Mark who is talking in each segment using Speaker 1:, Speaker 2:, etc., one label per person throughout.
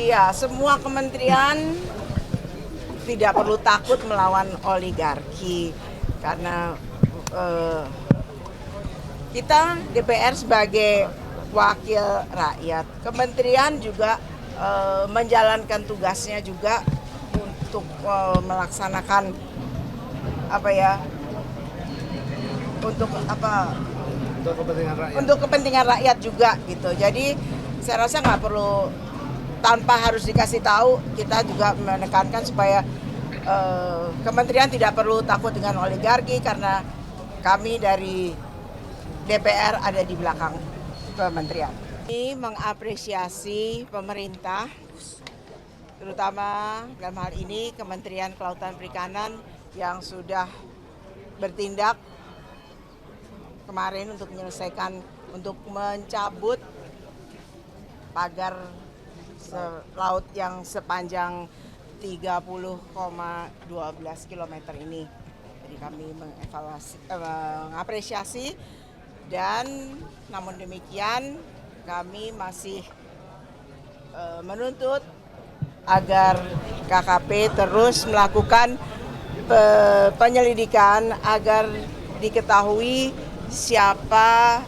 Speaker 1: Iya, semua kementerian tidak perlu takut melawan oligarki karena eh, kita DPR sebagai wakil rakyat, kementerian juga menjalankan tugasnya juga untuk melaksanakan apa ya, untuk apa, untuk kepentingan rakyat juga gitu. Jadi saya rasa nggak perlu, tanpa harus dikasih tahu, kita juga menekankan supaya kementerian tidak perlu takut dengan oligarki karena kami dari DPR ada di belakang kementerian. Ini mengapresiasi pemerintah, terutama dalam hal ini Kementerian Kelautan Perikanan yang sudah bertindak kemarin untuk menyelesaikan, untuk mencabut pagar laut yang sepanjang 30,12 km ini. Jadi kami mengapresiasi, dan namun demikian kami masih menuntut agar KKP terus melakukan penyelidikan agar diketahui siapa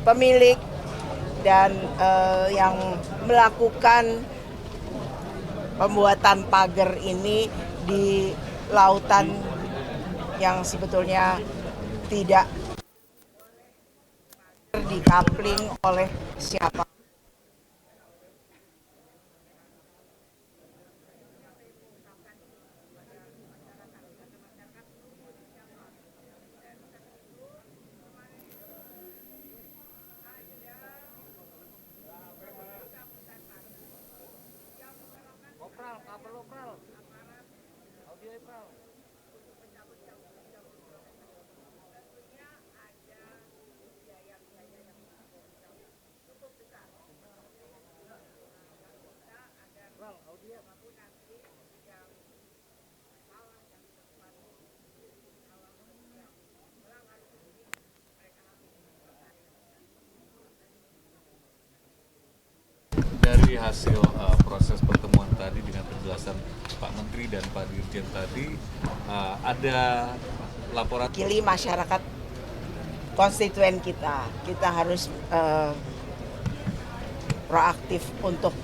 Speaker 1: pemilik dan yang melakukan pembuatan pagar ini di lautan yang sebetulnya tidak dikapling oleh siapa.
Speaker 2: Dari hasil proses pertemuan tadi dengan penjelasan Pak Menteri dan Pak Dirjen tadi, ada laporan
Speaker 1: Wakili masyarakat konstituen kita harus proaktif untuk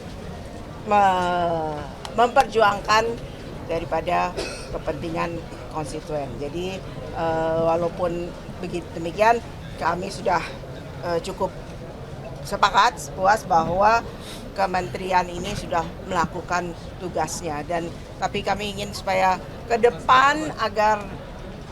Speaker 1: memperjuangkan daripada kepentingan konstituen. Jadi walaupun begitu demikian, kami sudah cukup sepakat, puas bahwa kementerian ini sudah melakukan tugasnya, dan tapi kami ingin supaya ke depan agar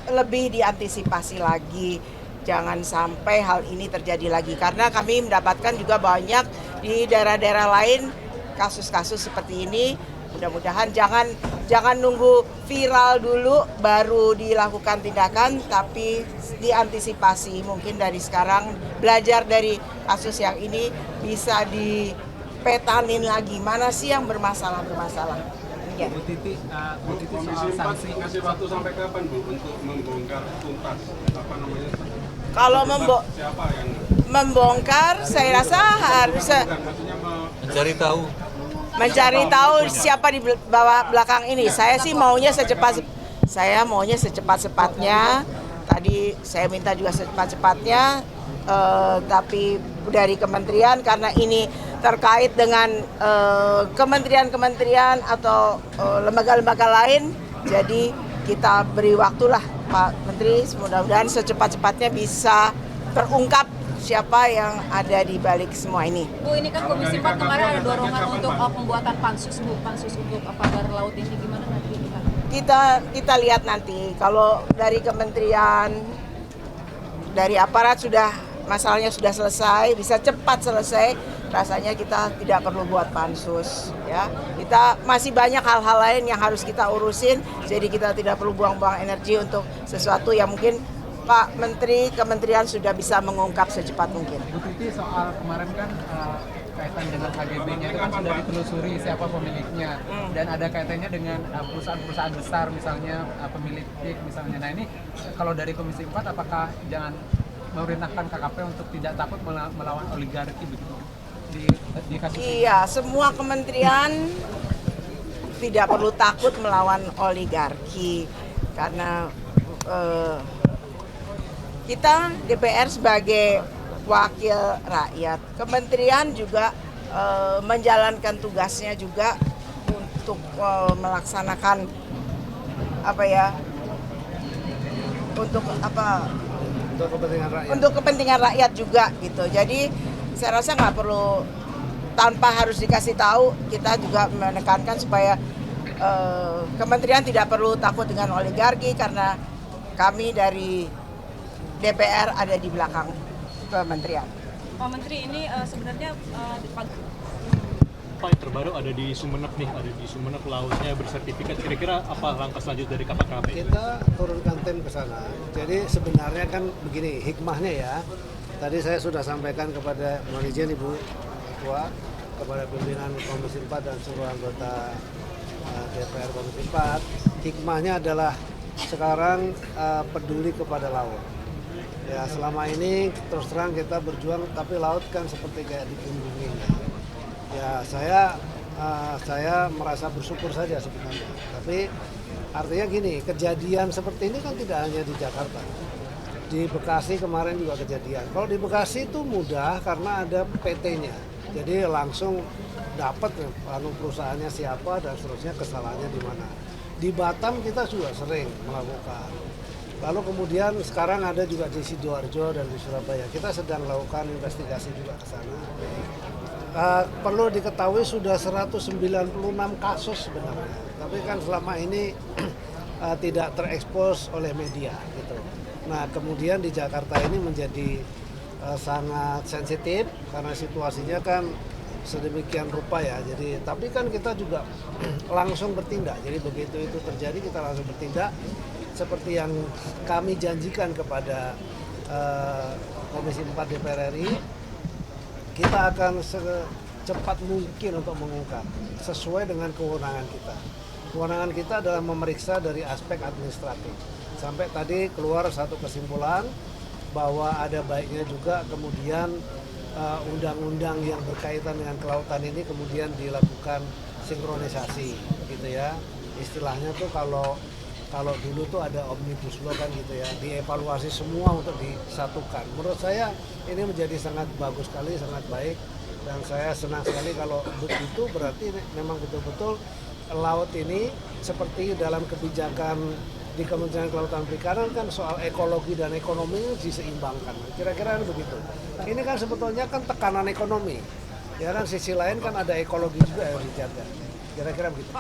Speaker 1: lebih diantisipasi lagi, jangan sampai hal ini terjadi lagi, karena kami mendapatkan juga banyak di daerah-daerah lain kasus-kasus seperti ini. Mudah-mudahan jangan nunggu viral dulu baru dilakukan tindakan, tapi diantisipasi mungkin dari sekarang, belajar dari kasus yang ini, bisa dipetanin lagi mana sih yang bermasalah.
Speaker 3: Bu Titi soal sanksi,
Speaker 4: ngasih waktu sampai kapan Bu untuk membongkar tuntas
Speaker 1: Kalau
Speaker 4: siapa yang
Speaker 1: membongkar, saya rasa harus mencari tahu siapa di bawah belakang ini. Saya maunya secepat-cepatnya. Tadi saya minta juga secepat-cepatnya, tapi dari kementerian, karena ini terkait dengan kementerian-kementerian atau lembaga-lembaga lain, jadi kita beri waktulah Pak Menteri, mudah-mudahan secepat-cepatnya bisa terungkap siapa yang ada di balik semua ini.
Speaker 5: Bu, ini kan Komisi 4 kemarin ada dorongan untuk pembuatan pansus untuk pagar laut ini, gimana nanti?
Speaker 1: Kita lihat nanti, kalau dari kementerian, dari aparat masalahnya sudah selesai, bisa cepat selesai, rasanya kita tidak perlu buat pansus, ya. Kita masih banyak hal-hal lain yang harus kita urusin, jadi kita tidak perlu buang-buang energi untuk sesuatu yang mungkin Pak Menteri, kementerian sudah bisa mengungkap secepat mungkin.
Speaker 3: Bu Titi, soal kemarin kan kaitan dengan KGB-nya itu kan sudah ditelusuri siapa pemiliknya, dan ada kaitannya dengan perusahaan-perusahaan besar, misalnya pemilik TIK misalnya. Nah ini kalau dari Komisi 4, apakah jangan memerintahkan KKP untuk tidak takut melawan oligarki begitu? di kasus ini?
Speaker 1: Iya, semua kementerian tidak perlu takut melawan oligarki karena kita DPR sebagai wakil rakyat, kementerian juga menjalankan tugasnya juga untuk melaksanakan untuk kepentingan rakyat juga gitu. Jadi saya rasa nggak perlu, tanpa harus dikasih tahu, kita juga menekankan supaya kementerian tidak perlu takut dengan oligarki karena kami dari DPR ada di belakang kementerian.
Speaker 5: Pak Menteri, ini sebenarnya
Speaker 6: Pak, terbaru ada di Sumeneb nih, ada di Sumeneb lautnya bersertifikat. Kira-kira apa langkah selanjutnya dari KPKP?
Speaker 7: Kita turunkan tim ke sana. Jadi sebenarnya kan begini, hikmahnya ya. Tadi saya sudah sampaikan kepada Mohon izin Ibu Ketua, kepada pimpinan Komisi 4 dan seluruh anggota DPR Komisi 4. Hikmahnya adalah sekarang peduli kepada laut. Ya selama ini terus terang kita berjuang, tapi laut kan seperti kayak dikunjungi. Ya saya merasa bersyukur saja sebenarnya. Tapi artinya gini, kejadian seperti ini kan tidak hanya di Jakarta. Di Bekasi kemarin juga kejadian. Kalau di Bekasi itu mudah karena ada PT-nya. Jadi langsung dapat perusahaannya siapa dan seterusnya, kesalahannya di mana. Di Batam kita juga sering melakukan. Lalu kemudian sekarang ada juga di Sidoarjo dan di Surabaya. Kita sedang melakukan investigasi juga ke sana. Perlu diketahui sudah 196 kasus sebenarnya, tapi kan selama ini tidak terekspos oleh media gitu. Nah kemudian di Jakarta ini menjadi sangat sensitif karena situasinya kan sedemikian rupa ya. Jadi tapi kan kita juga langsung bertindak. Jadi begitu itu terjadi kita langsung bertindak seperti yang kami janjikan kepada Komisi 4 DPR RI. Kita akan secepat mungkin untuk mengungkap sesuai dengan kewenangan kita. Kewenangan kita adalah memeriksa dari aspek administratif. Sampai tadi keluar satu kesimpulan bahwa ada baiknya juga kemudian undang-undang yang berkaitan dengan kelautan ini kemudian dilakukan sinkronisasi, gitu ya. Istilahnya tuh kalau dulu tuh ada omnibus law kan gitu ya, dievaluasi semua untuk disatukan. Menurut saya ini menjadi sangat bagus sekali, sangat baik, dan saya senang sekali kalau begitu. Berarti memang betul-betul laut ini seperti dalam kebijakan di Kementerian Kelautan Perikanan kan soal ekologi dan ekonomi diseimbangkan. Kira-kira begitu. Ini kan sebetulnya kan tekanan ekonomi, ya kan, sisi lain kan ada ekologi juga yang dijaga. Kira-kira begitu.